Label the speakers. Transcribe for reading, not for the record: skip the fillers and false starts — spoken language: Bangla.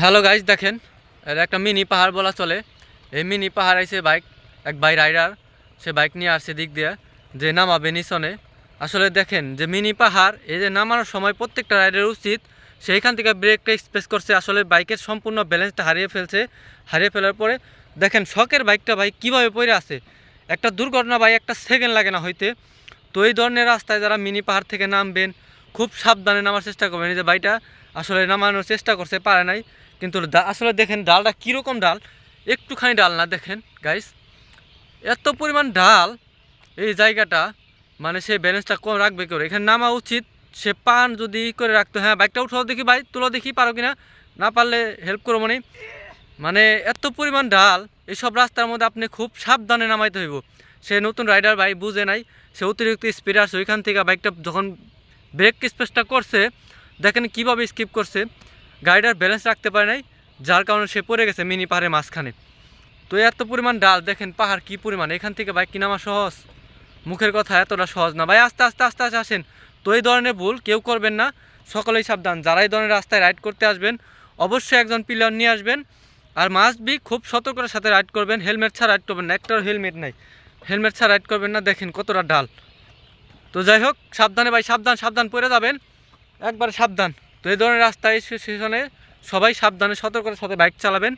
Speaker 1: হ্যালো গাইজ, দেখেন এটা একটা মিনি পাহাড় বলা চলে। এই মিনি পাহাড় আইছে বাইক, এক ভাই রাইডার, সে বাইক নিয়ে আসছে দিক দিয়ে যে নামাবে নিচনে। আসলে দেখেন যে মিনি পাহাড়, এই যে নামানোর সময় প্রত্যেকটা রাইডারের উচিত সেইখান থেকে ব্রেকটা স্পেস করছে। আসলে বাইকের সম্পূর্ণ ব্যালেন্সটা হারিয়ে ফেলছে। হারিয়ে ফেলার পরে দেখেন শখের বাইকটা ভাই কীভাবে পড়ে আছে। একটা দুর্ঘটনা ভাই একটা সেকেন্ড লাগে না হইতে। তো এই ধরনের রাস্তায় যারা মিনি পাহাড় থেকে নামবেন খুব সাবধানে নামার চেষ্টা করবেন। এই যে বাইকটা আসলে নামানোর চেষ্টা করছে, পারে নাই। কিন্তু আসলে দেখেন ডালটা কীরকম ডাল, একটুখানি ডাল না, দেখেন গাইস এত পরিমাণ ডাল এই জায়গাটা, মানে সে ব্যালেন্সটা কম রাখবে করে এখানে নামা উচিত। সে পান যদি করে রাখতো, হ্যাঁ বাইকটা উঠাও দেখি ভাই, তুলো দেখি পারো কিনা, না পারলে হেল্প করো। মানে এত পরিমাণ ডাল এইসব রাস্তার মধ্যে আপনি খুব সাবধানে নামাইতে হইব। সে নতুন রাইডার ভাই বুঝে নাই, সে অতিরিক্ত স্পিড আসছে ওইখান থেকে বাইকটা যখন ব্রেক স্পেসটা করছে দেখেন কীভাবে স্কিপ করছে, গাড়িটার ব্যালেন্স রাখতে পারে নাই, যার কারণে সে পড়ে গেছে মিনি পাহাড়ের মাঝখানে। তো এত পরিমাণ ডাল দেখেন, পাহাড় কী পরিমাণ, এখান থেকে বাইক কি নামা সহজ? মুখের কথা এতটা সহজ না ভাই। আস্তে আস্তে আস্তে আস্তে আসেন। তো এই ধরনের ভুল কেউ করবেন না, সকলেই সাবধান। যারা এই ধরনের রাস্তায় রাইড করতে আসবেন অবশ্যই একজন প্লেয়ার নিয়ে আসবেন, আর মাস্ট বি খুব সতর্কতার সাথে রাইড করবেন। হেলমেট ছাড়া রাইড করবেন না, একটাও হেলমেট নাই, হেলমেট ছাড়া রাইড করবেন না। দেখেন কতটা ডাল। তো যাই হোক, সাবধানে ভাই, সাবধান সাবধান পড়ে যাবেন, একবার সাবধান। তো এই ধরনের রাস্তায় সেশনে সবাই সাবধানে সতর্কতার সাথে বাইক চালাবেন।